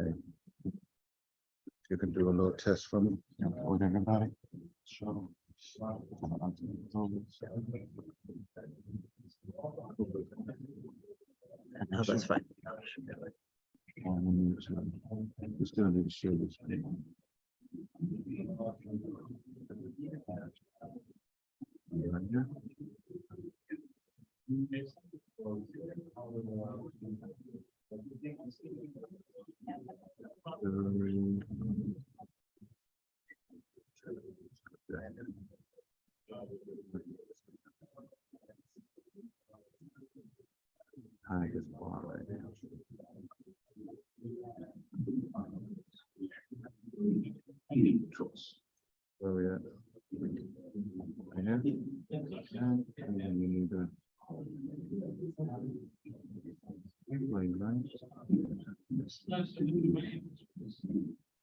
Okay. You can do a little test for me. With everybody. Sure. No, that's fine. We still need to share this. I guess right now. Where we at? Right here? And then you need to line lines.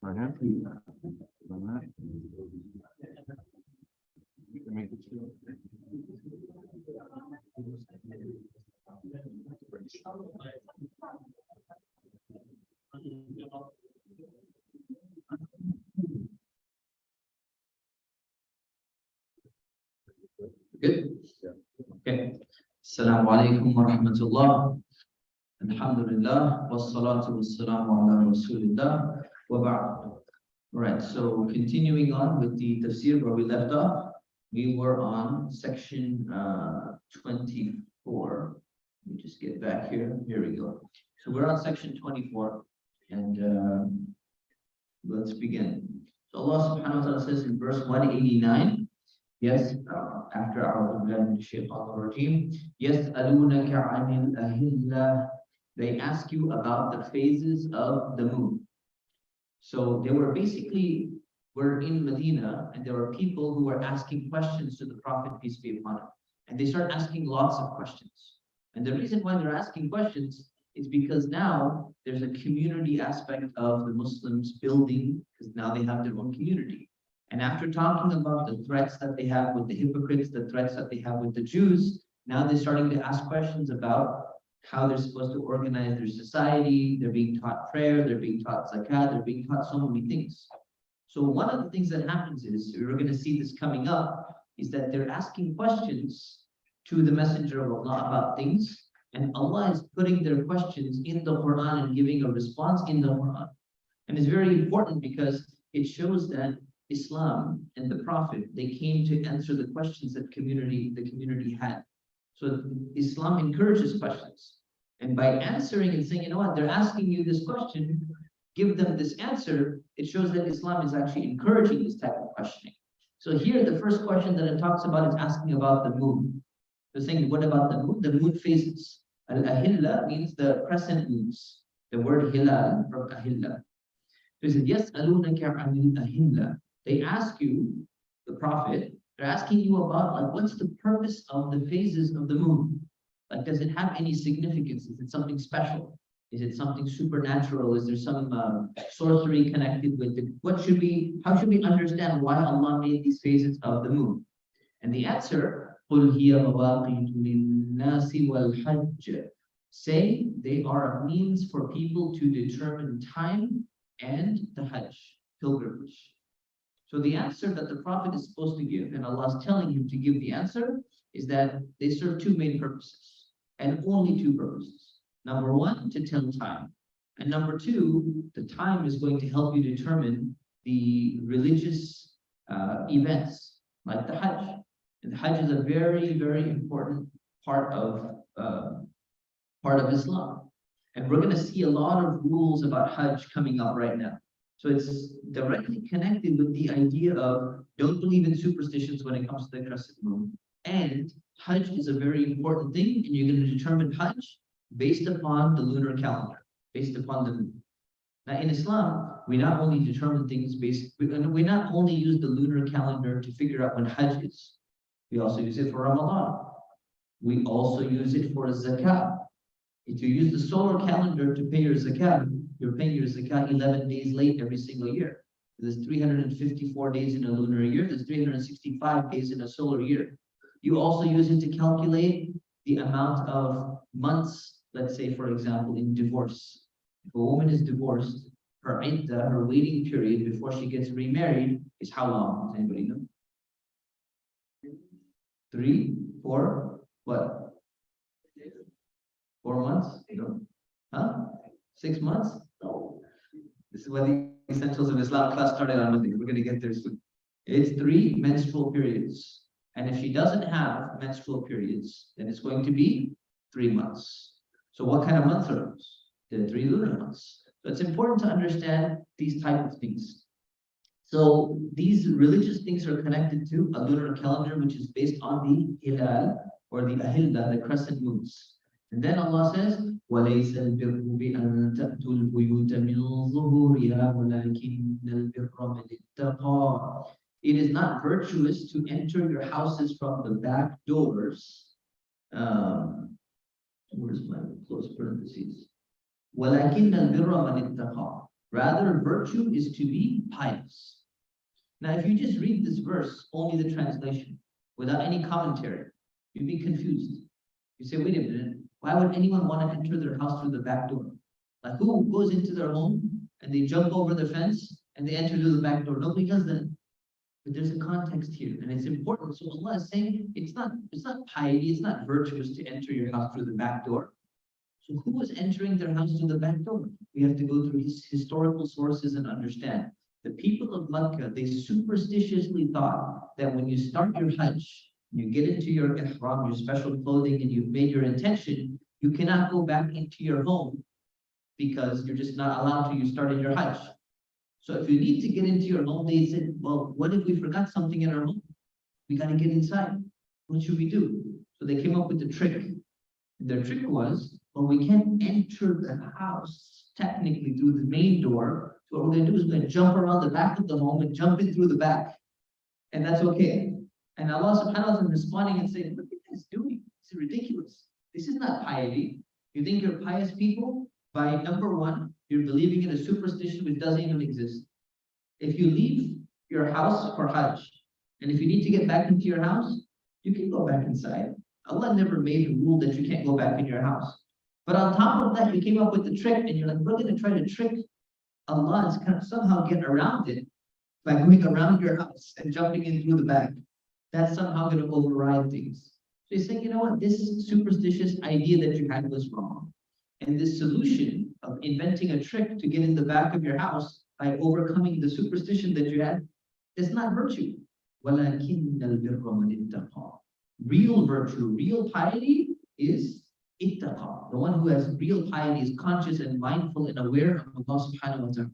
Right here? Like that. You can make it through. Good. Okay. Assalamu alaikum wa rahmatullah. Alhamdulillah. Wassalatu wassalamu ala rasulillah. Wa ba'd. Alright, so continuing on with the tafsir where we left off, we were on section 24. Let me just get back here. Here we go. So we're on section 24, and let's begin. So Allah subhanahu wa ta'ala says in verse 189, yes, after our regime, yes, they ask you about the phases of the moon. So they were in Medina, and there were people who were asking questions to the Prophet, peace be upon him. And they start asking lots of questions. And the reason why they're asking questions is because now there's a community aspect of the Muslims building, because now they have their own community. And after talking about the threats that they have with the hypocrites, the threats that they have with the Jews, now they're starting to ask questions about how they're supposed to organize their society. They're being taught prayer, they're being taught zakat, they're being taught so many things. So one of the things that happens is, we're going to see this coming up, is that they're asking questions to the Messenger of Allah about things, and Allah is putting their questions in the Qur'an and giving a response in the Qur'an. And it's very important because it shows that Islam and the Prophet, they came to answer the questions that the community had. So Islam encourages questions. And by answering and saying, you know what, they're asking you this question, give them this answer, it shows that Islam is actually encouraging this type of questioning. So here, the first question that it talks about is asking about the moon. They're saying, what about the moon? The moon phases. Al-ahilla means the crescent moons. The word hilal from ahilla. So he said, yes, ahilla. They ask you, the Prophet, they're asking you about, like, what's the purpose of the phases of the moon? Like, does it have any significance? Is it something special? Is it something supernatural? Is there some sorcery connected with it? How should we understand why Allah made these phases of the moon? And the answer, قُلْ هِيَ مَوَاقِيتُ لِلنَّاسِ وَالْحَجِّ. Say they are a means for people to determine time and the Hajj, pilgrimage. So the answer that the Prophet is supposed to give, and Allah is telling him to give the answer, is that they serve two main purposes, and only two purposes. Number one, to tell time. And number two, the time is going to help you determine the religious events, like the Hajj. And the Hajj is a very, very important part of Islam. And we're going to see a lot of rules about Hajj coming up right now. So it's directly connected with the idea of don't believe in superstitions when it comes to the crescent moon. And Hajj is a very important thing, and you're going to determine Hajj based upon the lunar calendar, based upon the moon. Now in Islam, we not only determine things we not only use the lunar calendar to figure out when Hajj is, we also use it for Ramadan. We also use it for zakat. If you use the solar calendar to pay your zakat, you're paying your zakat 11 days late every single year. There's 354 days in a lunar year. There's 365 days in a solar year. You also use it to calculate the amount of months, let's say, for example, in divorce. If a woman is divorced her iddah, her waiting period before she gets remarried is how long? Does anybody know? 3, 4, what? 4 months? No. Huh? 6 months? No. This is why the Essentials of Islam class started on Monday. We're going to get there soon. It's 3 menstrual periods. And if she doesn't have menstrual periods, then it's going to be 3 months. So what kind of months are those? The 3 lunar months. So it's important to understand these type of things. So these religious things are connected to a lunar calendar, which is based on the hilal or the ahilda, the crescent moons. And then Allah says, وَلَيْسَ الْبِرُّ بِأَن تَأْتُوا الْبُيُوتَ مِنْ ظُهُورِهَا وَلَكِنَّ الْبِرَّ مَنِ اتَّقَى. It is not virtuous to enter your houses from the back doors. Where's my close parentheses? وَلَكِنَّ الْبِرَّ مَنِ اتَّقَى. Rather, virtue is to be pious. Now, if you just read this verse, only the translation, without any commentary, you'd be confused. You say, wait a minute, why would anyone want to enter their house through the back door? Like, who goes into their home and they jump over the fence and they enter through the back door? Nobody does that. But there's a context here, and it's important. So Allah is saying it's not piety, it's not virtuous to enter your house through the back door. So who was entering their house through the back door? We have to go through historical sources and understand. The people of Makkah, they superstitiously thought that when you start your Hajj, you get into your ihram, your special clothing, and you've made your intention, you cannot go back into your home because you're just not allowed to. You started your Hajj. So if you need to get into your home, they said, well, what if we forgot something in our home? We got to get inside. What should we do? So they came up with the trick. And their trick was, well, we can't enter the house technically through the main door. So what we're going to do is we're going to jump around the back of the home and jump in through the back. And that's okay. And Allah subhanahu wa ta'ala is responding and saying, what are you guys doing? This is ridiculous. This is not piety. You think you're pious people? By number one, you're believing in a superstition which doesn't even exist. If you leave your house for Hajj, and if you need to get back into your house, you can go back inside. Allah never made a rule that you can't go back in your house. But on top of that, you came up with the trick, and you're like, we're going to try to trick Allah and kind of somehow get around it by going around your house and jumping in through the back. That's somehow going to override things. So he's saying, you know what, this superstitious idea that you had was wrong. And this solution of inventing a trick to get in the back of your house by overcoming the superstition that you had is not virtue. وَلَكِنَّ الْبِرَّ مَنِ اتَّقَى. Real virtue, real piety is ittaqa. The one who has real piety is conscious and mindful and aware of Allah subhanahu wa ta'ala.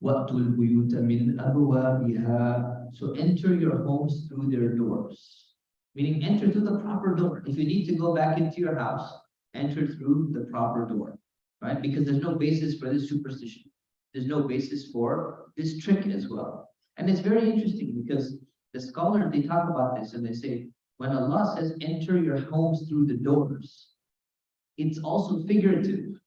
وَأْتُوا الْبُيُوتَ مِنْ أَبْوَابِهَا. So enter your homes through their doors. Meaning enter through the proper door. If you need to go back into your house, enter through the proper door. Right? Because there's no basis for this superstition. There's no basis for this trick as well. And it's very interesting because the scholars, they talk about this and they say, when Allah says enter your homes through the doors, it's also figurative.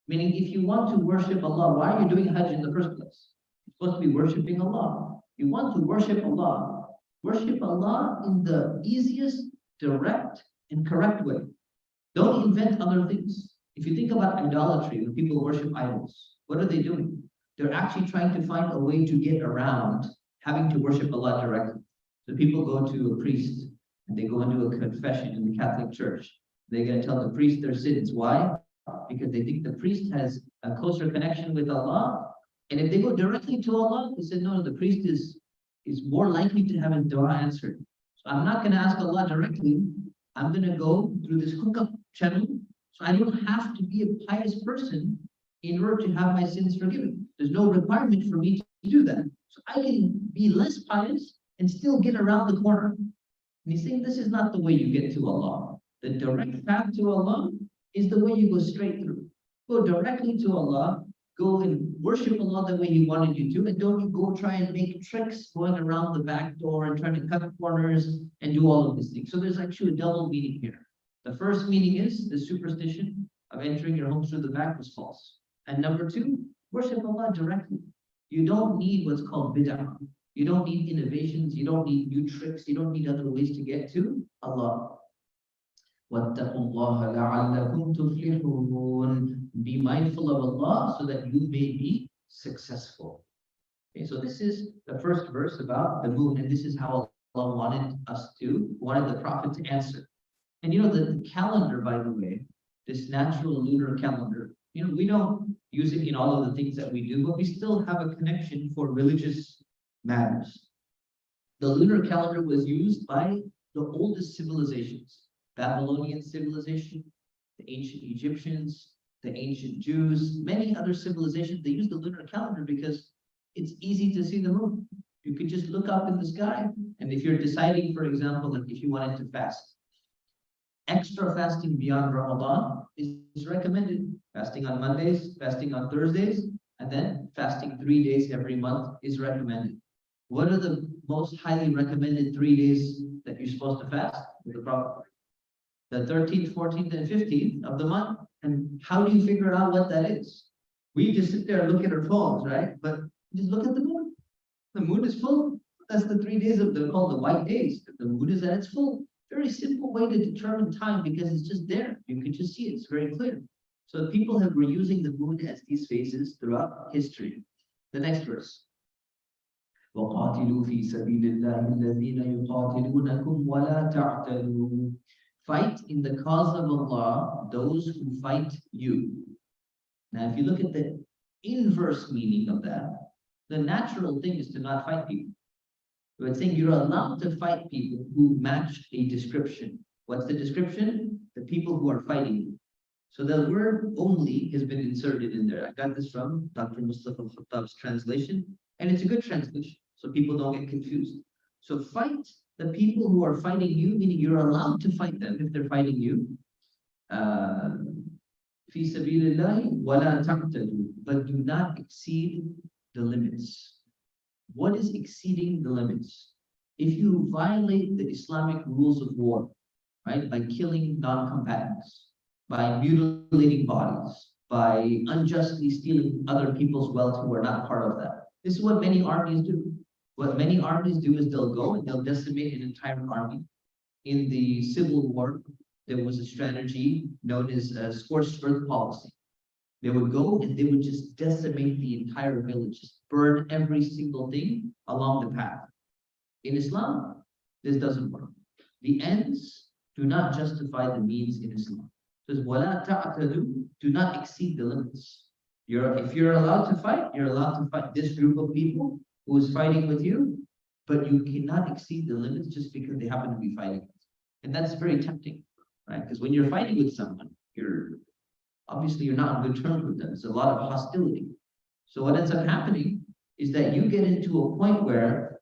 Meaning if you want to worship Allah, why are you doing Hajj in the first place? You're supposed to be worshiping Allah. You want to worship Allah. Worship Allah in the easiest, direct, and correct way. Don't invent other things. If you think about idolatry, when people worship idols, what are they doing? They're actually trying to find a way to get around having to worship Allah directly. So people go to a priest and they go into a confession in the Catholic Church. They're going to tell the priest their sins. Why? Because they think the priest has a closer connection with Allah. And if they go directly to Allah, they say, no, the priest is more likely to have his dua answered. So I'm not going to ask Allah directly. I'm going to go through this hookup channel. So I don't have to be a pious person in order to have my sins forgiven. There's no requirement for me to do that. So I can be less pious and still get around the corner. And he's saying this is not the way you get to Allah. The direct path to Allah is the way you go straight through. Go directly to Allah, go and worship Allah the way He wanted you to, and don't you go try and make tricks going around the back door and trying to cut corners and do all of these things. So there's actually a double meaning here. The first meaning is the superstition of entering your home through the back was false. And number two, worship Allah directly. You don't need what's called bid'ah. You don't need innovations. You don't need new tricks. You don't need other ways to get to Allah. وَاتَّقُوا اللَّهَ لَعَلَّكُمْ تُفْلِحُونَ. Be mindful of Allah so that you may be successful. Okay, so this is the first verse about the moon, and this is how Allah wanted the Prophet to answer. And the calendar, by the way, this natural lunar calendar, we don't use it in all of the things that we do, but we still have a connection for religious matters. The lunar calendar was used by the oldest civilizations, Babylonian civilization, the ancient Egyptians, the ancient Jews, many other civilizations. They used the lunar calendar because it's easy to see the moon. You could just look up in the sky, and if you're deciding, for example, like if you wanted to fast, extra fasting beyond Ramadan is recommended. Fasting on Mondays, fasting on Thursdays, and then fasting 3 days every month is recommended. What are the most highly recommended 3 days that you're supposed to fast? The 13th, 14th, and 15th of the month. And how do you figure out what that is? We just sit there and look at our phones, right? But just look at the moon. The moon is full. That's the 3 days they're called the white days. The moon is at its full. Very simple way to determine time because it's just there. You can just see it. It's very clear. So people were using the moon as these phases throughout history. The next verse. وَقَاتِلُوا فِي سَبِيلِ اللَّهِ الَّذِينَ يُقَاتِلُونَكُمْ وَلَا تَعْتَدُوا. Fight in the cause of Allah those who fight you. Now, if you look at the inverse meaning of that, the natural thing is to not fight people. So it's saying you're allowed to fight people who match a description. What's the description? The people who are fighting you. So the word only has been inserted in there. I got this from Dr. Mustafa Khattab's translation, and it's a good translation, so people don't get confused. So fight the people who are fighting you, meaning you're allowed to fight them if they're fighting you. في سبيل الله ولا تعتدوا, but do not exceed the limits. What is exceeding the limits? If you violate the Islamic rules of war, right, by killing non-combatants, by mutilating bodies, by unjustly stealing other people's wealth who are not part of that. This is what many armies do. What many armies do is they'll go and they'll decimate an entire army. In the Civil War, there was a strategy known as scorched earth policy. They would go and they would just decimate the entire village, just burn every single thing along the path. In Islam, this doesn't work. The ends do not justify the means in Islam. It says, وَلَا تَعْتَدُوا, do not exceed the limits. If you're allowed to fight, you're allowed to fight this group of people who is fighting with you, but you cannot exceed the limits just because they happen to be fighting. And that's very tempting, right? Because when you're fighting with someone, obviously you're not on good terms with them. There's a lot of hostility. So what ends up happening is that you get into a point where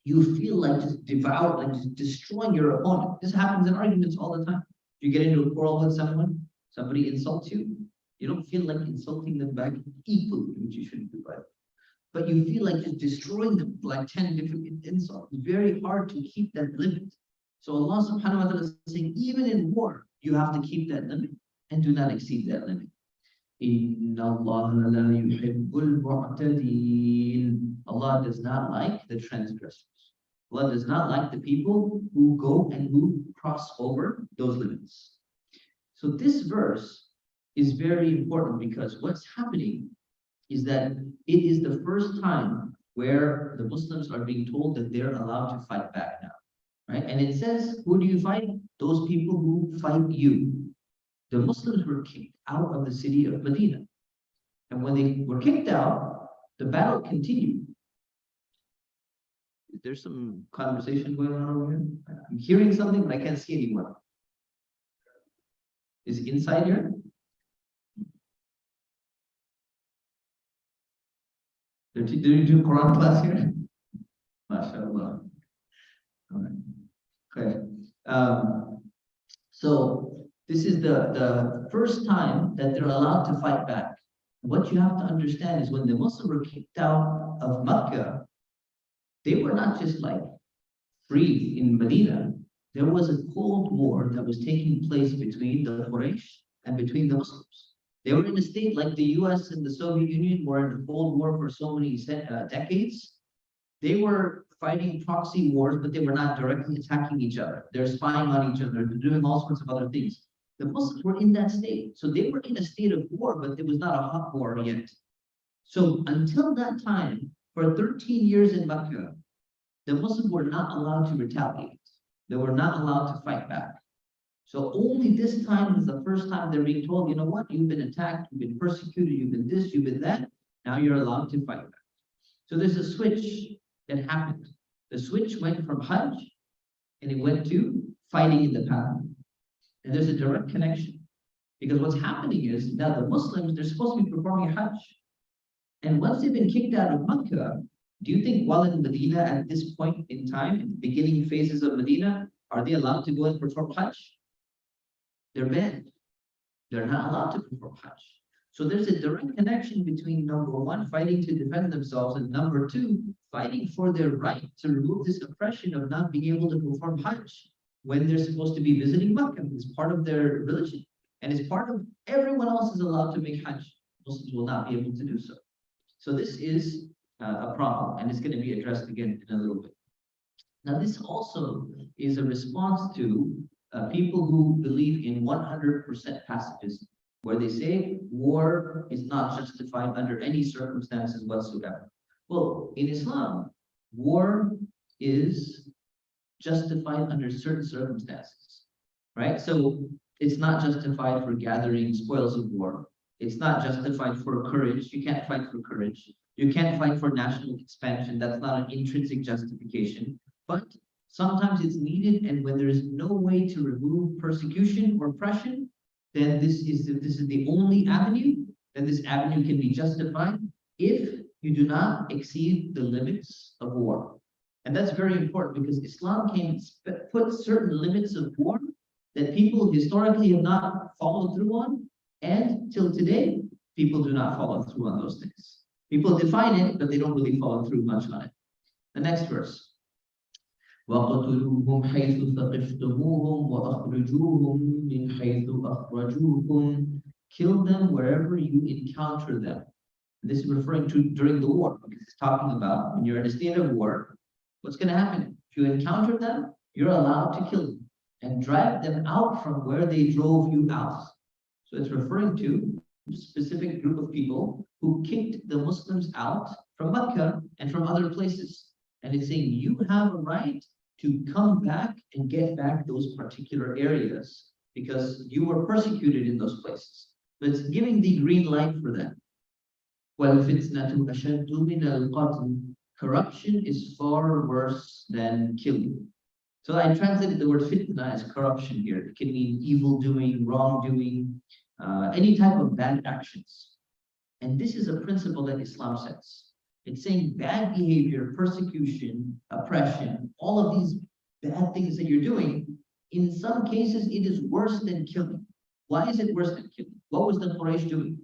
you feel like just just destroying your opponent. This happens in arguments all the time. You get into a quarrel with someone, somebody insults you, you don't feel like insulting them back equally, which you shouldn't do, right? But you feel like just destroying them like 10 different insults. It's very hard to keep that limit. So Allah subhanahu wa ta'ala is saying, even in war, you have to keep that limit and do not exceed that limit. Allah does not like the transgressors. Allah does not like the people who go and who cross over those limits. So this verse is very important because what's happening is that it is the first time where the Muslims are being told that they're allowed to fight back now, right? And it says, who do you fight? Those people who fight you. The Muslims were kicked out of the city of Medina. And when they were kicked out, the battle continued. Is there some conversation going on over here? I'm hearing something, but I can't see anyone. Is it inside here? Did you do Quran class here? MashaAllah. All right. Okay. So this is the first time that they're allowed to fight back. What you have to understand is when the Muslims were kicked out of Mecca, they were not just like free in Medina. There was a cold war that was taking place between the Quraysh and between the Muslims. They were in a state like the US and the Soviet Union were in the Cold War for so many decades. They were fighting proxy wars, but they were not directly attacking each other. They're spying on each other, they're doing all sorts of other things. The Muslims were in that state. So they were in a state of war, but it was not a hot war yet. So until that time, for 13 years in Mecca, the Muslims were not allowed to retaliate. They were not allowed to fight back. So only this time is the first time they're being told, you know what, you've been attacked, you've been persecuted, you've been this, you've been that. Now you're allowed to fight back. So there's a switch that happened. The switch went from Hajj and it went to fighting in the path. And there's a direct connection. Because what's happening is now the Muslims, they're supposed to be performing Hajj. And once they've been kicked out of Mecca, do you think while in Medina at this point in time, in the beginning phases of Medina, are they allowed to go and perform Hajj? They're banned. They're not allowed to perform Hajj. So there's a direct connection between number one, fighting to defend themselves, and number two, fighting for their right to remove this oppression of not being able to perform Hajj when they're supposed to be visiting Mecca. It's part of their religion. And it's part of everyone else is allowed to make Hajj. Muslims will not be able to do so. So this is a problem, and it's going to be addressed again in a little bit. Now, this also is a response to people who believe in 100% pacifism, where they say war is not justified under any circumstances whatsoever. Well, in Islam, war is justified under certain circumstances, right? So it's not justified for gathering spoils of war. It's not justified for courage. You can't fight for courage. You can't fight for national expansion. That's not an intrinsic justification. But sometimes it's needed, and when there is no way to remove persecution or oppression, then this is the only avenue. Then this avenue can be justified if you do not exceed the limits of war. And that's very important because Islam can put certain limits of war that people historically have not followed through on, and till today, people do not follow through on those things. People define it, but they don't really follow through much on it. The next verse. وَقَتُلُوهُمْ حَيْثُ ثَقِفْتُمُوهُمْ وَأَخْرِجُوهُمْ مِنْ حَيْثُ أَخْرَجُوكُمْ. Kill them wherever you encounter them. This is referring to during the war, because it's talking about when you're in a state of war, what's going to happen? If you encounter them, you're allowed to kill them and drive them out from where they drove you out. So it's referring to a specific group of people who kicked the Muslims out from Mecca and from other places. And it's saying you have a right to come back and get back those particular areas because you were persecuted in those places. So it's giving the green light for that. وَالْفِتْنَةُ أَشَدُّ مِنَ الْقَتْلِ. Corruption is far worse than killing. So I translated the word fitna as corruption here. It can mean evil doing, wrongdoing, any type of bad actions. And this is a principle that Islam sets. It's saying bad behavior, persecution, oppression, all of these bad things that you're doing, in some cases, it is worse than killing. Why is it worse than killing? What was the Quraysh doing?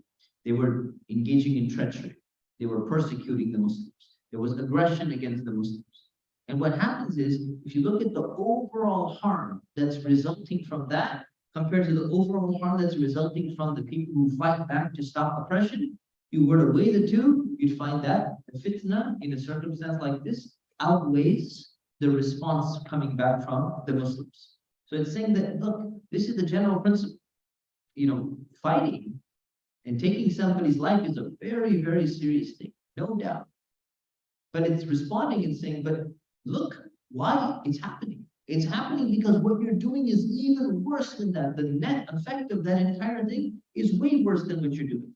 They were engaging in treachery. They were persecuting the Muslims. There was aggression against the Muslims. And what happens is, if you look at the overall harm that's resulting from that, compared to the overall harm that's resulting from the people who fight back to stop oppression, you were to weigh the two, you'd find that the fitna in a circumstance like this outweighs the response coming back from the Muslims. So it's saying that, look, this is the general principle. You know, fighting and taking somebody's life is a very, very serious thing, no doubt. But it's responding and saying, but look, why it's happening. It's happening because what you're doing is even worse than that. The net effect of that entire thing is way worse than what you're doing.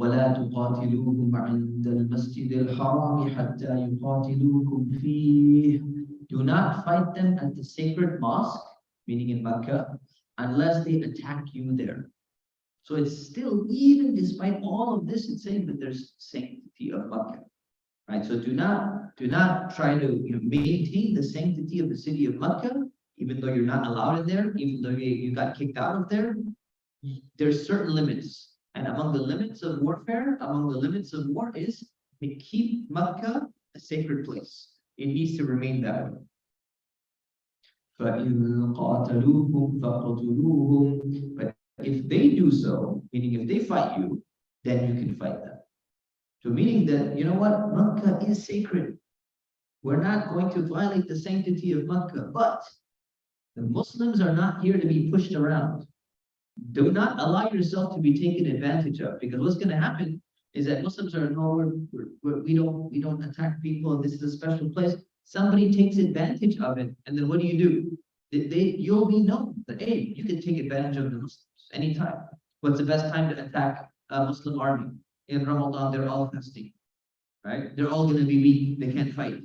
وَلَا تُقَاتِلُوهُمْ عِنْدَ الْمَسْجِدِ الْحَرَامِ حَتَّى يُقَاتِلُوكُمْ فِيهِ. Do not fight them at the sacred mosque, meaning in Mecca, unless they attack you there. So it's still, even despite all of this, it's saying that there's sanctity of Mecca. Right? So do not try to maintain the sanctity of the city of Mecca, even though you're not allowed in there, even though you got kicked out of there. There's certain limits. And among the limits of warfare, among the limits of war is to keep Mecca a sacred place. It needs to remain that way. فَإِن قَاتَلُوكُمْ فَقَتُلُوهُمْ. But if they do so, meaning if they fight you, then you can fight them. So meaning that, you know what, Mecca is sacred. We're not going to violate the sanctity of Makkah, but the Muslims are not here to be pushed around. Do not allow yourself to be taken advantage of, because what's going to happen is that Muslims are no, we don't attack people, and this is a special place. Somebody takes advantage of it, and then what do? You'll be known that hey, you can take advantage of the Muslims anytime. What's the best time to attack a Muslim army? In Ramadan, they're all fasting, right? They're all going to be weak, they can't fight.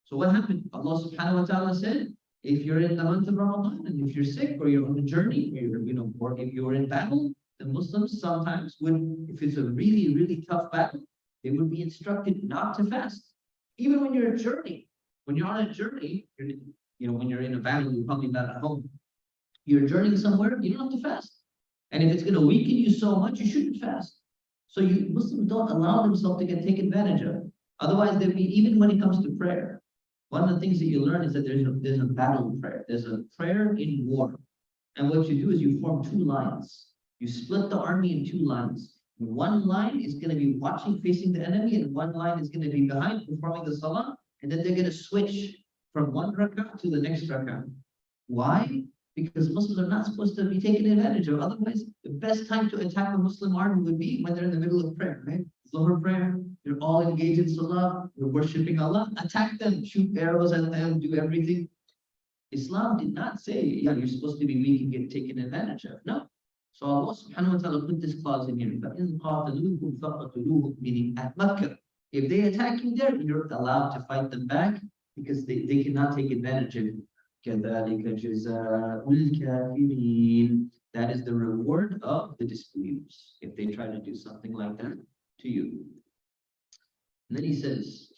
So what happened? Allah subhanahu wa ta'ala said, if you're in the month of Ramadan and if you're sick or you're on a journey, or if you're in battle, the Muslims sometimes would, if it's a really, really tough battle, they would be instructed not to fast. Even when you're a journey, when you're on a journey, when you're in a battle, you're probably not at home. You're journeying somewhere, you don't have to fast. And if it's going to weaken you so much, you shouldn't fast. So Muslims don't allow themselves to get taken advantage of. Otherwise, they'll be, even when it comes to prayer, one of the things that you learn is that there's a battle prayer. There's a prayer in war. And what you do is you form two lines. You split the army in two lines. One line is going to be watching, facing the enemy, and one line is going to be behind, performing the salah. And then they're going to switch from one rak'ah to the next rak'ah. Why? Because Muslims are not supposed to be taken advantage of. Otherwise, the best time to attack a Muslim army would be when they're in the middle of prayer, right? Zuhr prayer, they're all engaged in salah, they're worshipping Allah. Attack them, shoot arrows at them, do everything. Islam did not say, yeah, you're supposed to be weak and get taken advantage of. No. So Allah subhanahu wa ta'ala put this clause in here. Meaning at Makkah. If they attack you there, you're allowed to fight them back because they cannot take advantage of you. كَذَلِكَ جَزَاءُ الْكَافِرِينَ. That is the reward of the disbelievers if they try to do something like that to you. And then he says,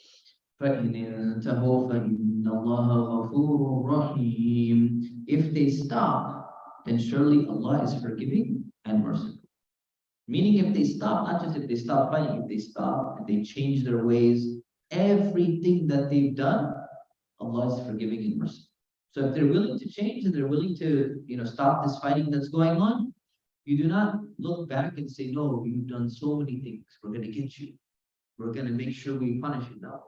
فَإِنْ انْتَهُوا فَإِنَّ اللَّهَ غَفُورٌ رَحِيمٌ. If they stop, then surely Allah is forgiving and merciful. Meaning if they stop, not just if they stop fighting, if they stop and they change their ways, everything that they've done, Allah is forgiving and merciful. So if they're willing to change and they're willing to, stop this fighting that's going on, you do not look back and say, no, you've done so many things. We're going to get you. We're going to make sure we punish you. No.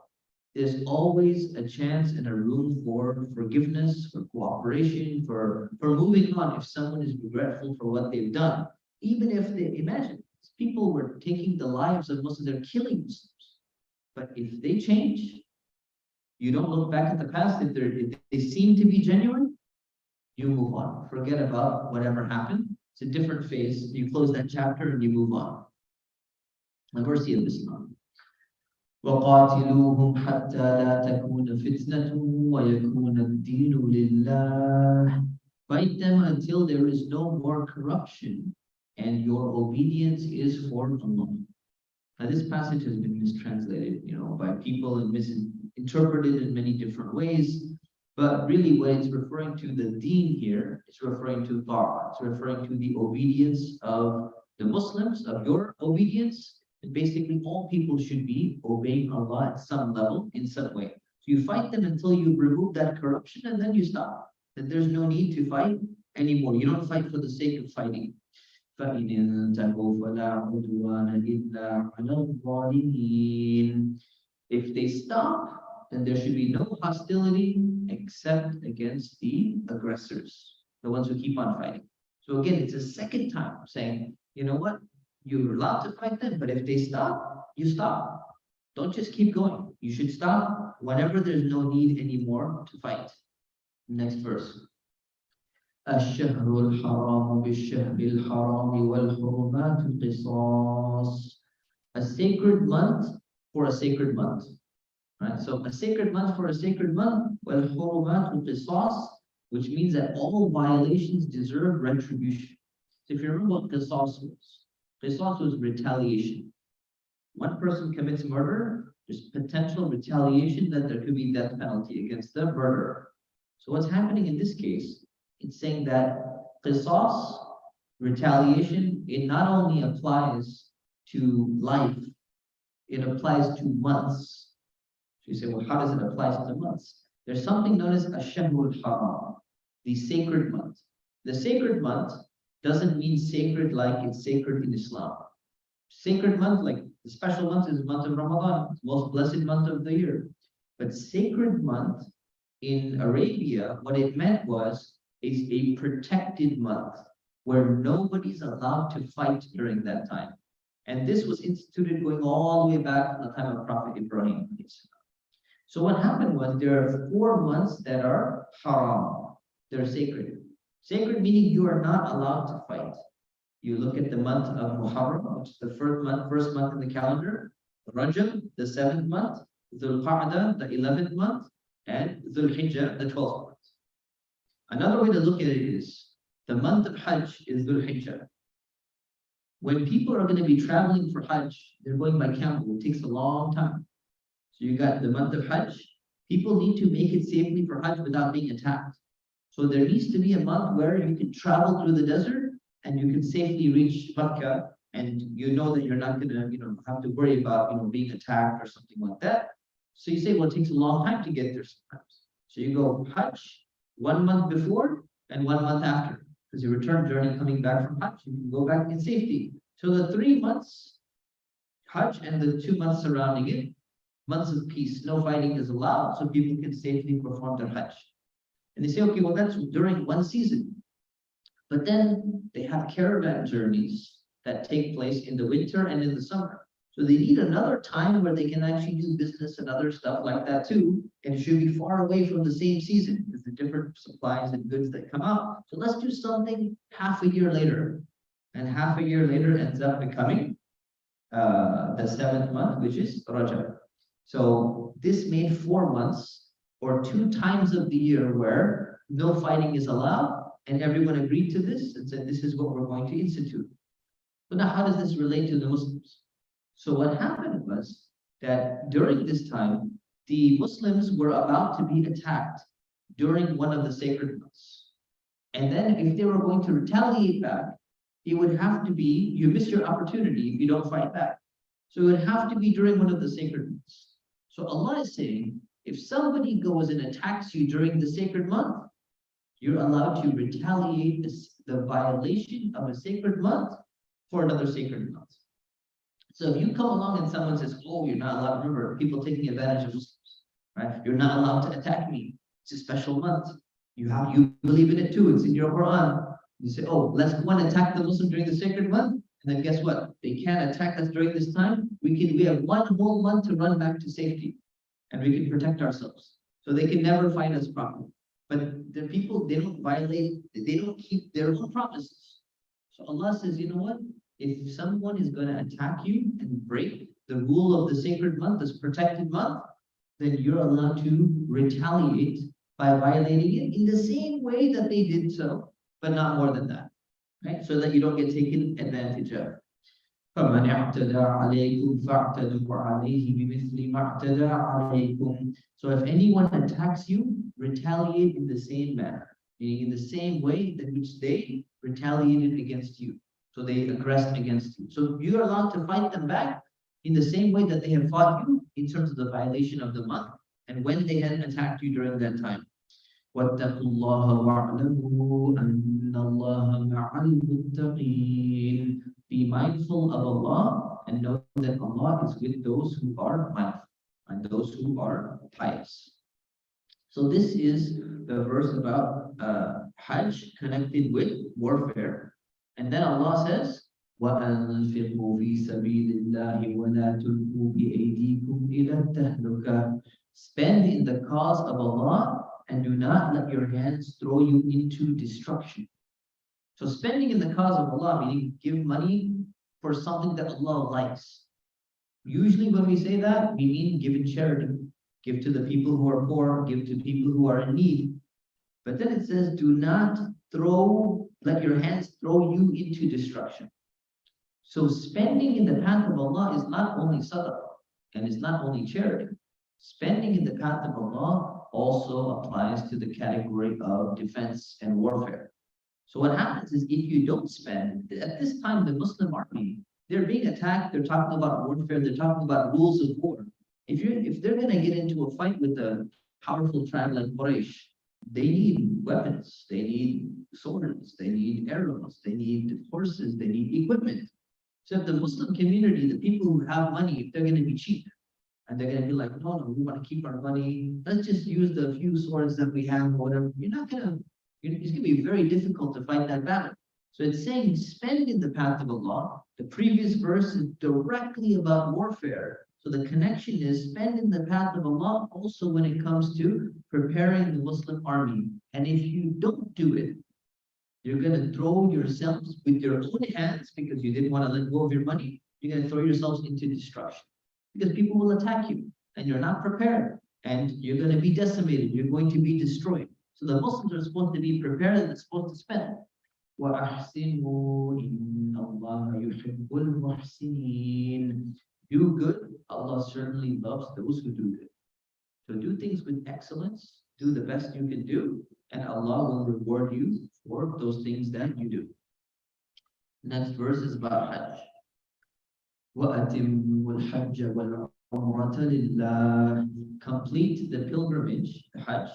There's always a chance and a room for forgiveness, for cooperation, for moving on if someone is regretful for what they've done. Even if imagine, people were taking the lives of Muslims, they're killing Muslims. But if they change, you don't look back at the past. If they seem to be genuine, you move on. Forget about whatever happened. It's a different phase. You close that chapter and you move on. The mercy of Islam. وَقَاتِلُوهُمْ حَتَّى لَا تَكُونَ فِتْنَةٌ وَيَكُونَ الدِّينُ لِلَّهِ. Fight them until there is no more corruption and your obedience is for Allah. Now this passage has been mistranslated, by people and misinterpreted in many different ways. But really what it's referring to, the deen here, it's referring to ta'ah. It's referring to the obedience of the Muslims, of your obedience. And basically all people should be obeying Allah at some level, in some way. So you fight them until you remove that corruption and then you stop. Then there's no need to fight anymore. You don't fight for the sake of fighting. فَإِنِ انْتَهُوا فَلَا عُدْوَانَ إِلَّا عَلَى الظَّالِمِينَ. If they stop, then there should be no hostility except against the aggressors, the ones who keep on fighting. So again, it's a second time saying, you know what? You're allowed to fight them, but if they stop, you stop. Don't just keep going. You should stop whenever there's no need anymore to fight. Next verse. الشهر الحرام بالشهر الحرام والحرمات قصاص. A sacred month for a sacred month. Right? So a sacred month for a sacred month, والحرمات قصاص, which means that all violations deserve retribution. So if you remember what qisas was retaliation. One person commits murder, there's potential retaliation that there could be death penalty against the murderer. So what's happening in this case? It's saying that qisas, retaliation, it not only applies to life, it applies to months. So you say, well, how does it apply to the months? There's something known as ash-shahrul haram, the sacred month. The sacred month doesn't mean sacred like it's sacred in Islam. Sacred month, like the special month, is the month of Ramadan, the most blessed month of the year. But sacred month in Arabia, what it meant is a protected month where nobody's allowed to fight during that time. And this was instituted going all the way back from the time of Prophet Ibrahim. So what happened was there are 4 months that are haram. They're sacred. Sacred meaning you are not allowed to fight. You look at the month of Muharram, which is the first month in the calendar, Rajab, the 7th month, Dhul Qa'dah, the 11th month, and Dhul Hijjah, the 12th month. Another way to look at it is the month of Hajj is Dhul Hijjah. When people are going to be traveling for Hajj, they're going by camel. It takes a long time. So you got the month of Hajj. People need to make it safely for Hajj without being attacked. So there needs to be a month where you can travel through the desert and you can safely reach Makkah, and you know that you're not going to, have to worry about, being attacked or something like that. So you say, well, it takes a long time to get there sometimes. So you go Hajj 1 month before and 1 month after, because your return journey coming back from Hajj, you can go back in safety. So the 3 months Hajj and the 2 months surrounding it, months of peace, no fighting is allowed, so people can safely perform their Hajj. And they say, okay, well, that's during one season. But then they have caravan journeys that take place in the winter and in the summer. So they need another time where they can actually do business and other stuff like that too. And it should be far away from the same season because the different supplies and goods that come out. So let's do something half a year later. And half a year later ends up becoming the 7th month, which is Rajab. So this made 4 months or 2 times of the year where no fighting is allowed. And everyone agreed to this and said, this is what we're going to institute. But now, how does this relate to the Muslims? So what happened was that during this time, the Muslims were about to be attacked during one of the sacred months. And then if they were going to retaliate back, it would have to be, you miss your opportunity if you don't fight back. So it would have to be during one of the sacred months. So Allah is saying, if somebody goes and attacks you during the sacred month, you're allowed to retaliate the violation of a sacred month for another sacred month. So if you come along and someone says, oh, you're not allowed, remember, people taking advantage of Muslims, right? You're not allowed to attack me. It's a special month. You believe in it too. It's in your Qur'an. You say, oh, let's go and attack the Muslim during the sacred month. And then guess what? They can't attack us during this time. We have 1 whole month to run back to safety. And we can protect ourselves. So they can never fight us properly. But the people, they don't violate, they don't keep their own promises. So Allah says, you know what? If someone is going to attack you and break the rule of the sacred month, this protected month, then you're allowed to retaliate by violating it in the same way that they did so, but not more than that, right? So that you don't get taken advantage of. فَمَنْ اعْتَدَى عَلَيْكُمْ فَاعْتَدُوا عَلَيْهِ بِمِثْلِ مَا اعْتَدَى عَلَيْكُمْ. So if anyone attacks you, retaliate in the same manner, meaning in the same way in which they retaliated against you. So they aggressed against you. So you're allowed to fight them back in the same way that they have fought you in terms of the violation of the month and when they had attacked you during that time. وَاتَّقُوا اللَّهَ وَاعْلَمُوا أَنَّ اللَّهَ مَعَ الْمُتَّقِينَ. Be mindful of Allah and know that Allah is with those who are mindful and those who are pious. So this is the verse about Hajj connected with warfare. And then Allah says, وَأَنْفِقُوا فِي سَبِيلِ اللَّهِ وَلَا تُلْقُوا بِأَيْدِيكُمْ إِلَى التَّهْلُكَةِ. Spend in the cause of Allah and do not let your hands throw you into destruction. So spending in the cause of Allah, meaning give money for something that Allah likes. Usually when we say that, we mean give in charity. Give to the people who are poor, give to people who are in need. But then it says, do not let your hands throw you into destruction. So spending in the path of Allah is not only sadaqah, and it's not only charity. Spending in the path of Allah also applies to the category of defense and warfare. So what happens is if you don't spend, at this time the Muslim army, they're being attacked, they're talking about warfare, they're talking about rules of war. If they're going to get into a fight with a powerful tribe like Quraysh, they need weapons, they need swords, they need arrows, they need horses, they need equipment. So if the Muslim community, the people who have money, if they're going to be cheap, And they're gonna be like, no, no, we want to keep our money. Let's just use the few swords that we have, whatever. It's gonna be very difficult to fight that battle. So it's saying spend in the path of Allah. The previous verse is directly about warfare. So the connection is spend in the path of Allah also when it comes to preparing the Muslim army. And if you don't do it, you're going to throw yourselves with your own hands because you didn't want to let go of your money. You're going to throw yourselves into destruction because people will attack you and you're not prepared and you're going to be decimated. You're going to be destroyed. So the Muslims are supposed to be prepared and they're supposed to spend. وَأَحْسِنُوا إِنَّ اللَّهَ يُحِبُّ الْمُحْسِنِينَ. Do good. Allah certainly loves those who do good. So do things with excellence. Do the best you can do. And Allah will reward you for those things that you do. Next verse is about Hajj. وَأَتِمُّوا الْحَجَّ وَالْعُمْرَةَ لِلَّهِ. Complete the pilgrimage, the Hajj,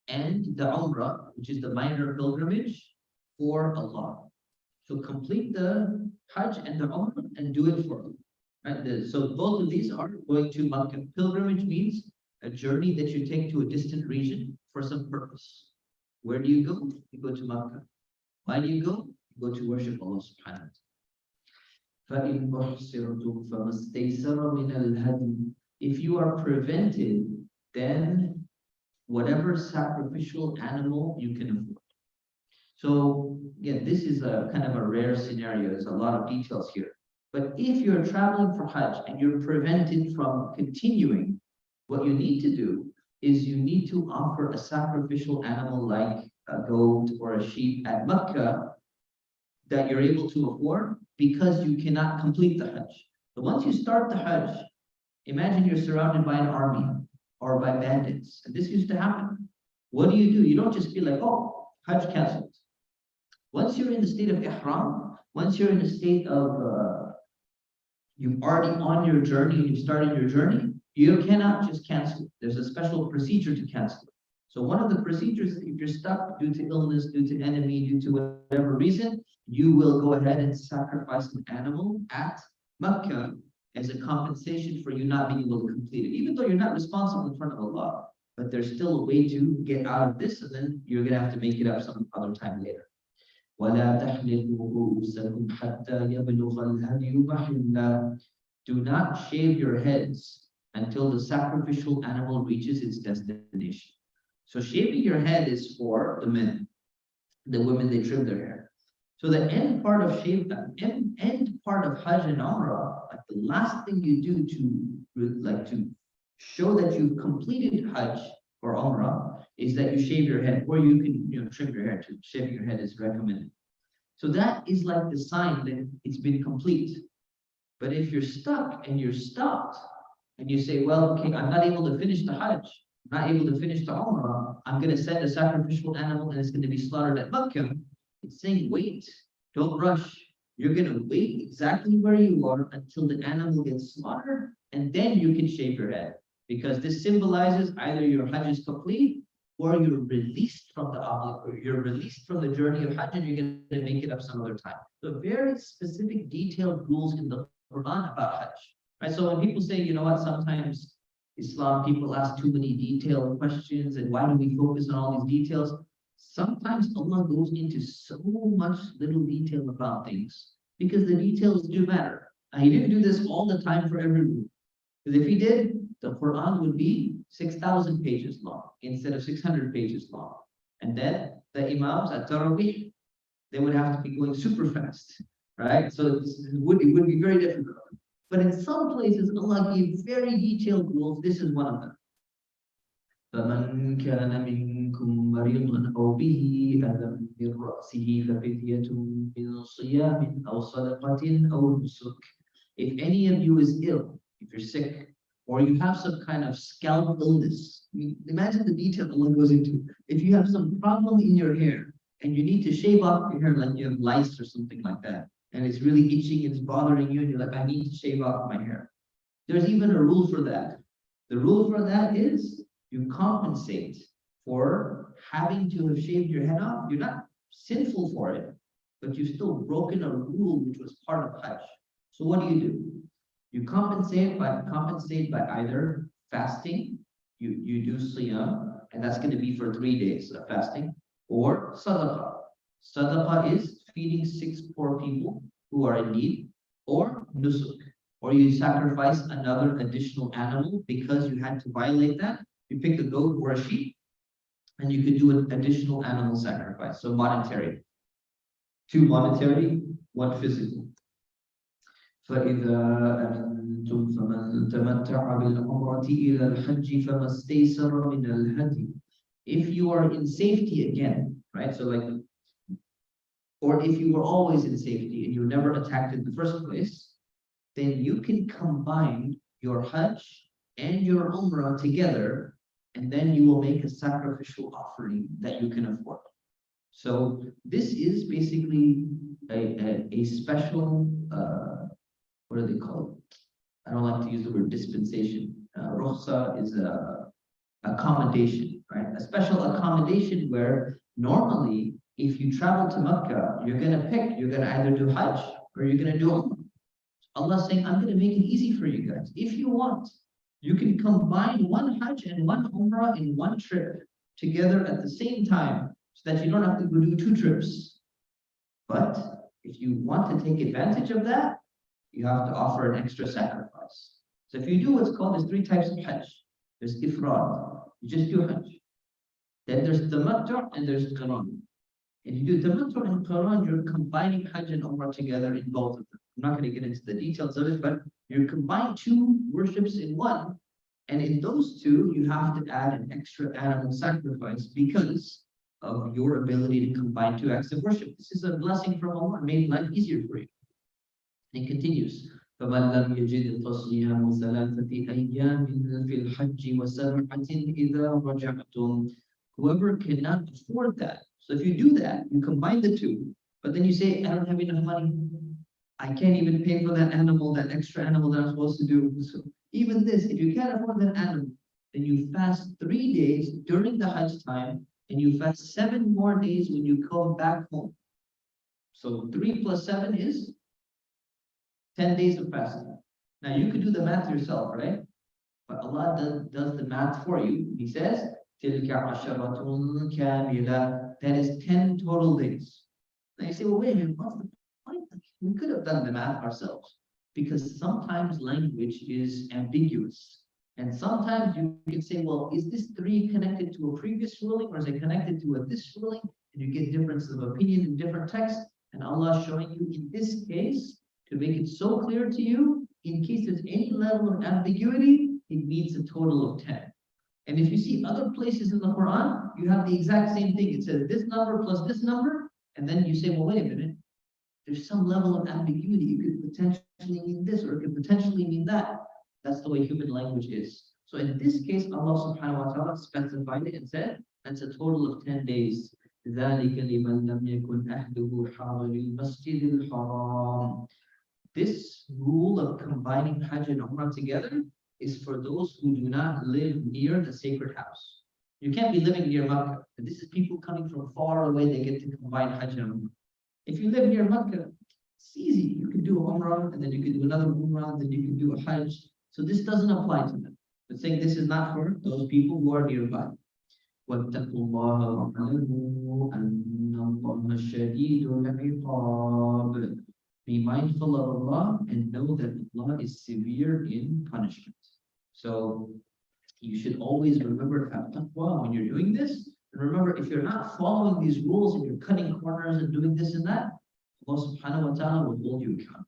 and the Umrah, which is the minor pilgrimage, for Allah. So complete the Hajj and the Umrah and do it for Allah. Right? So both of these are going to Makkah. Pilgrimage means a journey that you take to a distant region for some purpose. Where do you go? You go to Makkah. Why do you go? You go to worship Allah subhanahu wa ta'ala. فَإِنْ أُحْصِرْتُمْ فَمَا اسْتَيْسَرَ مِنَ الْهَدْيِ. If you are prevented, then whatever sacrificial animal you can afford. So again, this is a kind of a rare scenario. There's a lot of details here. But if you're traveling for Hajj and you're prevented from continuing, what you need to do is you need to offer a sacrificial animal like a goat or a sheep at Mecca that you're able to afford because you cannot complete the Hajj. But once you start the Hajj, imagine you're surrounded by an army or by bandits. And this used to happen. What do? You don't just be like, oh, Hajj cancelled. Once you're in the state of Ihram, once you're in the state of you've already on your journey and you've started your journey, you cannot just cancel it. There's a special procedure to cancel it. So one of the procedures, if you're stuck due to illness, due to enemy, due to whatever reason, you will go ahead and sacrifice an animal at Mecca as a compensation for you not being able to complete it. Even though you're not responsible in front of Allah, but there's still a way to get out of this, and then you're going to have to make it up some other time later. وَلَا تَحْلِقُوا رُؤُوسَكُمْ حَتَّى يَبْلُغَ الْهَدْيُ مَحِلَّهُ. Do not shave your heads until the sacrificial animal reaches its destination. So shaving your head is for the men. The women, they trim their hair. So the end part of end part of Hajj and Umrah, like the last thing you do to show that you've completed Hajj or Umrah, is that you shave your head, or you can trim your hair too. Shaving your head is recommended. So that is like the sign that it's been complete. But if you're stuck and you're stopped, and you say, well, okay, I'm not able to finish the Hajj, I'm not able to finish the Umrah, I'm going to send a sacrificial animal and it's going to be slaughtered at Makkah. It's saying, wait, don't rush. You're going to wait exactly where you are until the animal gets slaughtered, and then you can shave your head. Because this symbolizes either your Hajj is complete or you're released from you're released from the journey of Hajj and you're going to make it up some other time. So very specific detailed rules in the Qur'an about Hajj. Right? So when people say, you know what, sometimes Islam people ask too many detailed questions and why do we focus on all these details? Sometimes Allah goes into so much little detail about things because the details do matter. Now, He didn't do this all the time for everyone. Because if He did, the Quran would be 6,000 pages long instead of 600 pages long. And then the Imams at Tarawih, they would have to be going super fast, right? So it would be very difficult. But in some places, Allah gave very detailed rules. This is one of them. فَمَنْ كَانَ مِنْكُمْ مَرِيضًا أَوْ بِهِ أَذًى مِنْ رَأْسِهِ فَفِدْيَةٌ مِنْ صِيَامٍ أَوْ صَدَقَةٍ أَوْ نُسُكٍ. If any of you is ill, if you're sick, or you have some kind of scalp illness, imagine the detail Allah goes into. If you have some problem in your hair and you need to shave off your hair, like you have lice or something like that, and it's really itching and it's bothering you, and you're like, I need to shave off my hair. There's even a rule for that. The rule for that is you compensate for having to have shaved your head off. You're not sinful for it, but you've still broken a rule which was part of Hajj. So what do? You compensate by either fasting, you do siyam, and that's going to be for 3 days of fasting, or sadaqah. Sadaqah is feeding 6 poor people who are in need, or nusuk, or you sacrifice another additional animal because you had to violate that. You pick a goat or a sheep, and you could do an additional animal sacrifice. So monetary, 2 monetary, 1 physical. فإذا أمنتم فمن تمتع بالعمرة إلى الحج فما استيسر من الهدي. If you are in safety again, right? So like, or if you were always in safety and you were never attacked in the first place, then you can combine your Hajj and your Umrah together, and then you will make a sacrificial offering that you can afford. So this is basically a special, what do they call it? I don't like to use the word dispensation. Rukhsa is a accommodation, right? A special accommodation where normally, if you travel to Mecca, you're going to pick, you're going to either do Hajj or you're going to do Umrah. Allah saying, I'm going to make it easy for you guys. If you want, you can combine one Hajj and one Umrah in one trip together at the same time so that you don't have to go do 2 trips. But if you want to take advantage of that, you have to offer an extra sacrifice. So if you do what's called, there's 3 types of Hajj. There's Ifrad, you just do Hajj. Then there's Tamattu' and there's Qiran. And you do Tamattu' and Qiran, you're combining Hajj and Umrah together in both of them. I'm not going to get into the details of it, but you combine 2 worships in one. And in those 2, you have to add an extra animal sacrifice because of your ability to combine 2 acts of worship. This is a blessing from Allah, made life easier for you. And it continues. فمن لم يجد فصيام 3 أيام في الحج و7 إذا رجعتم. Whoever cannot afford that. So if you do that, you combine the 2, but then you say, I don't have enough money. I can't even pay for that animal, that extra animal that I'm supposed to do. So even this, if you can't afford that animal, then you fast 3 days during the Hajj time, and you fast 7 more days when you come back home. So 3 plus 7 is 10 days of fasting. Now you could do the math yourself, right? But Allah does the math for you. He says, تِلْكَ عَشَرَةٌ كَامِلَةٌ. That is 10 total days. Now you say, well, wait a minute, what's the point? We could have done the math ourselves. Because sometimes language is ambiguous. And sometimes you can say, well, is this 3 connected to a previous ruling, or is it connected to this ruling? And you get differences of opinion in different texts. And Allah is showing you in this case, to make it so clear to you, in case there's any level of ambiguity, it means a total of 10. And if you see other places in the Quran, you have the exact same thing. It says this number plus this number, and then you say, well, wait a minute, there's some level of ambiguity. It could potentially mean this, or it could potentially mean that. That's the way human language is. So in this case, Allah subhanahu wa ta'ala specified it and said, that's a total of 10 days. ذَلِكَ لِمَنْ لَمْ يَكُنْ أَهْلُهُ حَاضِرِ الْمَسْجِدِ الْحَرَامِ. This rule of combining Hajj and Umrah together is for those who do not live near the sacred house. You can't be living near Makkah. This is people coming from far away, they get to combine Hajj and Umrah. If you live near Makkah, it's easy. You can do Umrah, and then you can do another Umrah, then you can do a Hajj. So this doesn't apply to them. But saying this is not for those people who are nearby. وَاتَّقُوا اللَّهَ وَاعْلَمُوا أَنَّ اللَّهَ شَدِيدُ الْعِقَابِ. Be mindful of Allah and know that Allah is severe in punishment. So you should always remember to have taqwa when you're doing this. And remember, if you're not following these rules and you're cutting corners and doing this and that, Allah subhanahu wa ta'ala will hold you accountable.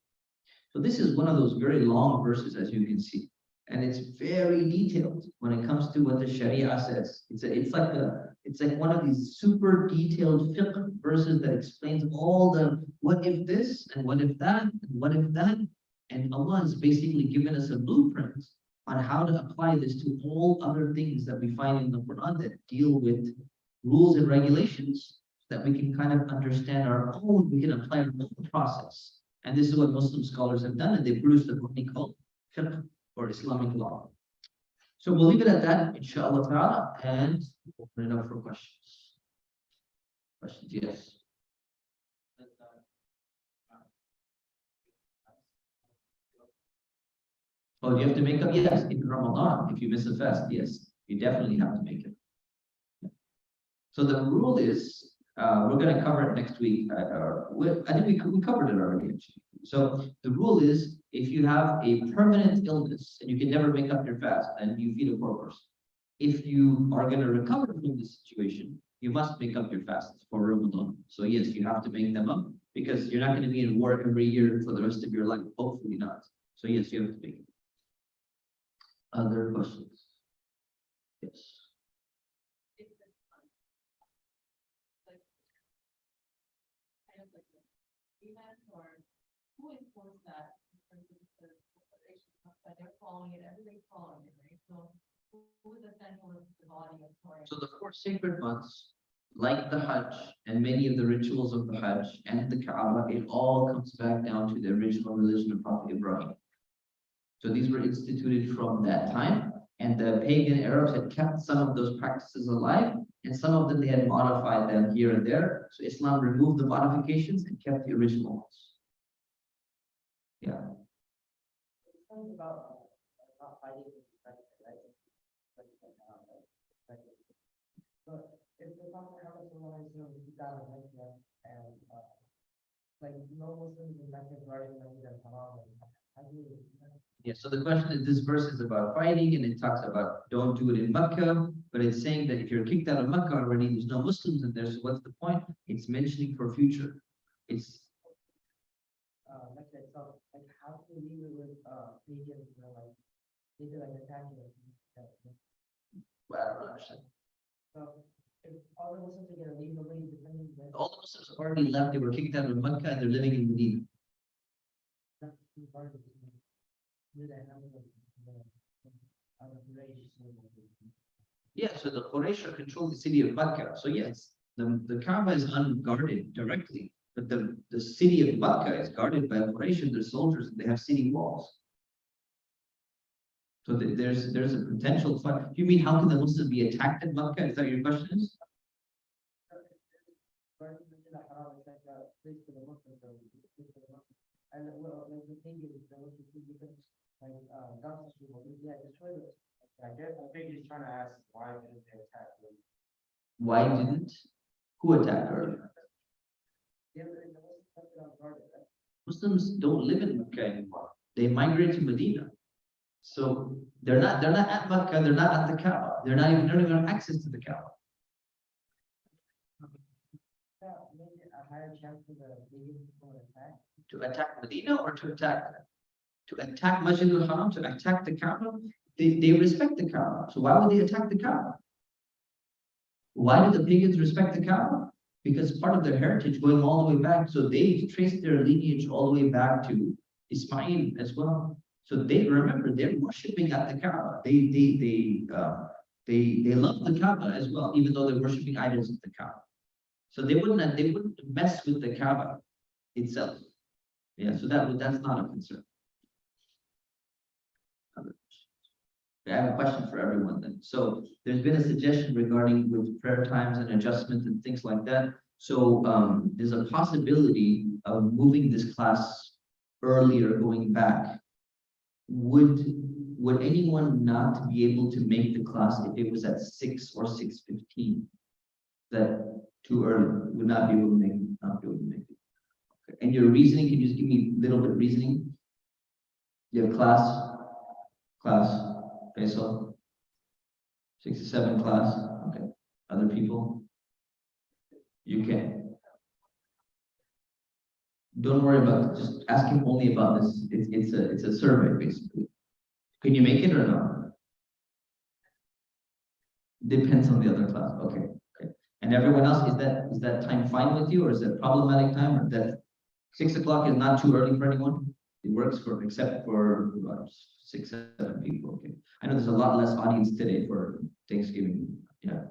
So this is one of those very long verses, as you can see. And it's very detailed when it comes to what the Sharia says. It's like one of these super detailed fiqh verses that explains all the what if this and what if that and what if that. And Allah has basically given us a blueprint on how to apply this to all other things that we find in the Quran that deal with rules and regulations, so that we can kind of understand our own, we can apply our own process. And this is what Muslim scholars have done, and they produced a book called fiqh, or Islamic law. So we'll leave it at that, inshallah ta'ala, and open it up for questions. Questions, yes. Oh, do you have to make up? Yes, in Ramadan, if you miss a fast, yes, you definitely have to make it. So the rule is, we're going to cover it next week. I think we covered it already, actually. So the rule is, if you have a permanent illness and you can never make up your fast and you feed a poor person, if you are going to recover from this situation, you must make up your fasts for Ramadan. So yes, you have to make them up because you're not going to be in war every year for the rest of your life. Hopefully not. So yes, you have to make it. Other questions? Yes. Or who enforced that? For instance, they're following it, everybody's following it, right? So who is the central of the body of Torah? So the 4 sacred months, like the Hajj and many of the rituals of the Hajj and the Kaaba, it all comes back down to the original religion of Prophet Ibrahim. So these were instituted from that time, and the pagan Arabs had kept some of those practices alive, and some of them they had modified them here and there. So Islam removed the modifications and kept the original ones. Yeah. About fighting, right? But if the Prophet Muhammad and like no Muslims in Mecca regarding the Haram, how do you? Yeah, so the question is, this verse is about fighting, and it talks about don't do it in Mecca, but it's saying that if you're kicked out of Mecca already, there's no Muslims in there, so what's the point? It's mentioning for future. It's Like so, like how do you leave it with pagans, like they do like attacking it? well, I don't understand. So if all the Muslims are gonna leave, nobody defending them. All the Muslims have already left, they were kicked out of Mecca and they're living in Medina. That's too hard to do that. Yeah, so the Quraysh control the city of Mecca. So yes, the Kaaba is unguarded directly, but the city of Mecca is guarded by Quraysh and their soldiers, and they have city walls. So there's a potential fight. You mean how can the Muslims be attacked in Mecca? Is that your question? Is? And well, like the thing is, destroy those. I think he's trying to ask why didn't they attack them? Why didn't? Who attacked earlier? Yeah, but in the Muslims, right? Muslims don't live in Mecca anymore. They migrate to Medina. So they're not at Mecca, they're not at the Kaaba. They're not even have access to the Kaaba. Maybe a higher chance for the Muslims to attack. To attack Medina or to attack Masjid al-Haram, to attack the Kaaba? They respect the Kaaba. So why would they attack the Kaaba? Why do the pagans respect the Kaaba? Because part of their heritage going all the way back. So they trace their lineage all the way back to Ismail as well. So they remember they're worshiping at the Kaaba. They love the Kaaba as well, even though they're worshiping idols at the Kaaba. So they wouldn't mess with the Kaaba itself. Yeah, so that's not a concern. I have a question for everyone then. So there's been a suggestion regarding with prayer times and adjustment and things like that. So there's a possibility of moving this class earlier, going back. Would anyone not be able to make the class if it was at 6 or 6:15? That too early, would not be able to make it, not be able to make it. Okay. And your reasoning, can you just give me a little bit of reasoning? You have class, okay, so 6 to 7 class, okay. Other people? You can. Don't worry about it, just ask him only about this. It's a survey basically. Can you make it or not? Depends on the other class. Okay. And everyone else, is that time fine with you, or is that problematic time, or that 6 o'clock is not too early for anyone? It works for except for 6, 7 people. Okay. I know there's a lot less audience today for Thanksgiving. Yeah.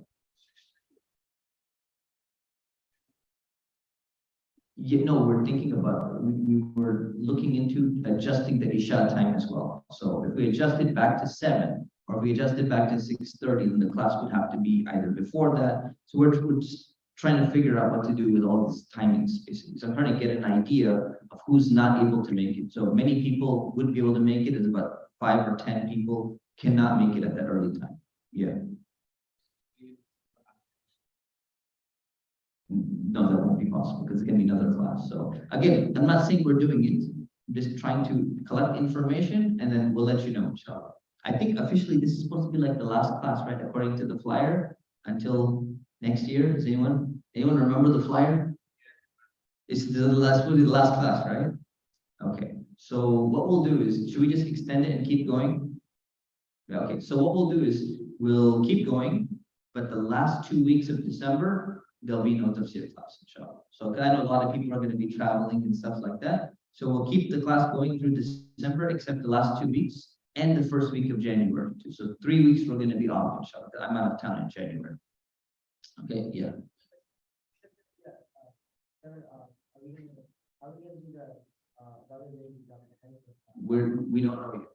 Yeah, no, we're thinking about, we were looking into adjusting the Isha time as well. So if we adjust it back to 7, or if we adjust it back to 6:30, then the class would have to be either before that. So we're just trying to figure out what to do with all these timings, basically. So I'm trying to get an idea of who's not able to make it. So many people would be able to make it. There's about 5 or 10 people cannot make it at that early time. Yeah. No, that won't be possible because it's going to be another class. So again, I'm not saying we're doing it. I'm just trying to collect information and then we'll let you know, inshallah. I think officially this is supposed to be like the last class, right? According to the flyer until next year. Does anyone remember the flyer? It's the last, will be the last class, right? Okay. So what we'll do is, should we just extend it and keep going? Yeah, okay. So what we'll do is we'll keep going, but the last 2 weeks of December, there'll be no tafsir class, inshallah. So 'cause I know a lot of people are going to be traveling and stuff like that. So we'll keep the class going through December, except the last 2 weeks and the first week of January too. So 3 weeks we're going to be off, inshallah. I'm out of town in January. Okay, yeah. We don't know yet.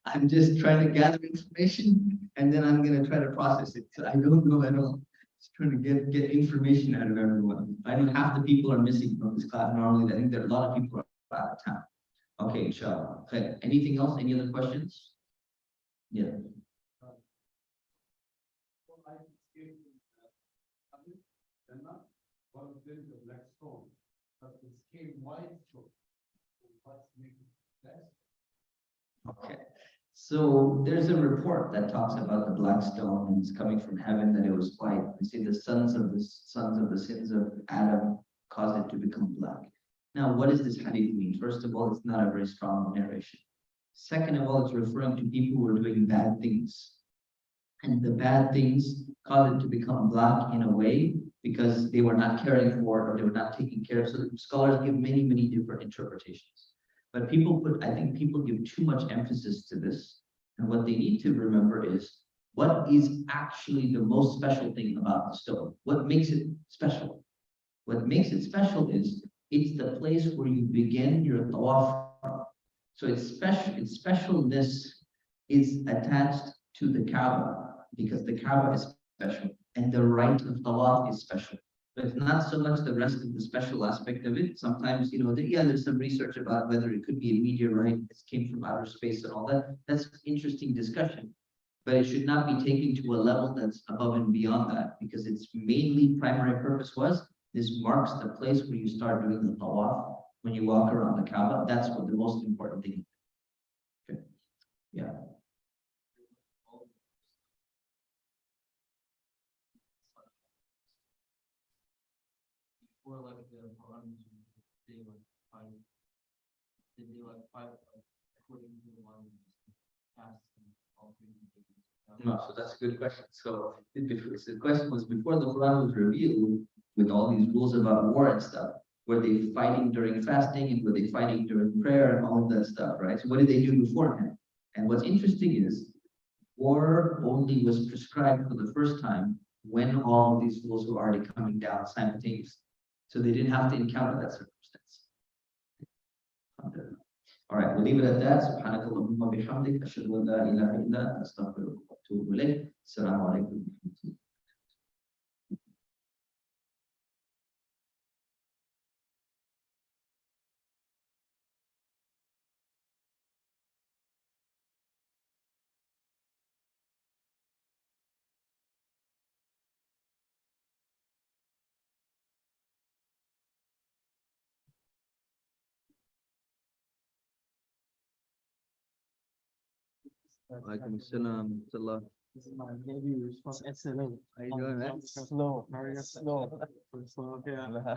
I'm just trying to gather information and then I'm gonna try to process it. So I don't know at all. Just trying to get information out of everyone. I know half the people are missing from this class normally. I think there are a lot of people are out of town. Okay, inshallah. Okay. Anything else? Any other questions? Yeah. One of them is a black stone, but it came white, so what's making that? Okay. So there's a report that talks about the black stone and it's coming from heaven, that it was white. We see the sons of the sins of Adam caused it to become black. Now, what does this hadith mean? First of all, it's not a very strong narration. Second of all, it's referring to people who are doing bad things. And the bad things caused it to become black in a way because they were not caring for it or they were not taking care of. So scholars give many, many different interpretations. But I think people give too much emphasis to this. And what they need to remember is, what is actually the most special thing about the stone? What makes it special? What makes it special is, it's the place where you begin your tawaf. So its specialness is attached to the Kaaba, because the Kaaba is special and the rite of tawaf is special. But it's not so much the rest of the special aspect of it. Sometimes, there's some research about whether it could be a meteorite that came from outer space and all that. That's an interesting discussion. But it should not be taken to a level that's above and beyond that, because its mainly primary purpose was, this marks the place where you start doing the tawaf. When you walk around the Kaaba, that's what the most important thing is. Okay. Yeah. Before like the Qur'an, they like five, they do like five according to the one past all three. No, so that's a good question. So the question was, before the Quran was revealed, with all these rules about war and stuff, were they fighting during fasting and were they fighting during prayer and all of that stuff, right? So what did they do beforehand? And what's interesting is, war only was prescribed for the first time when all of these rules were already coming down simultaneously. So they didn't have to encounter that circumstance. All right, we'll leave it at that. Subhanakallahumma bihamdik, ashhadu an la ilaha illa anta, astaghfiruka wa atubu ilayk. Assalamu alaikum. Walaikum assalam. This is my debut response. Excellent. How you doing, man? Slow, very slow. Slow, yeah.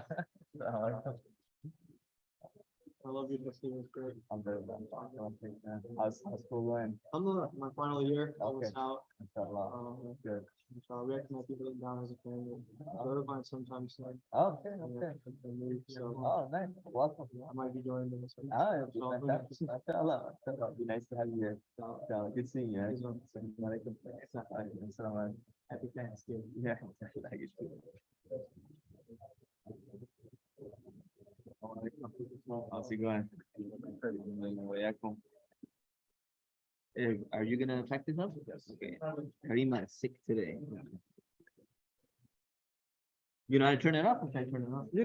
I love you, this was great. I'm very well. How's school going? I'm my final year. I was Okay. out. Inshallah. Good. So we have to make people down as a family. Go to find sometimes. Like, Okay, okay. so Oh, nice. Welcome. I might be joining them. So, Ah, fantastic. Mashallah. It'd be nice to have you here. Good seeing you. Yes, ma'am. Assalamu Happy Thanksgiving. Yeah, like it too. How's it going? Are you gonna practice up? Yes. Okay. Karima is sick today. You know how to turn it off? Or should I turn it off?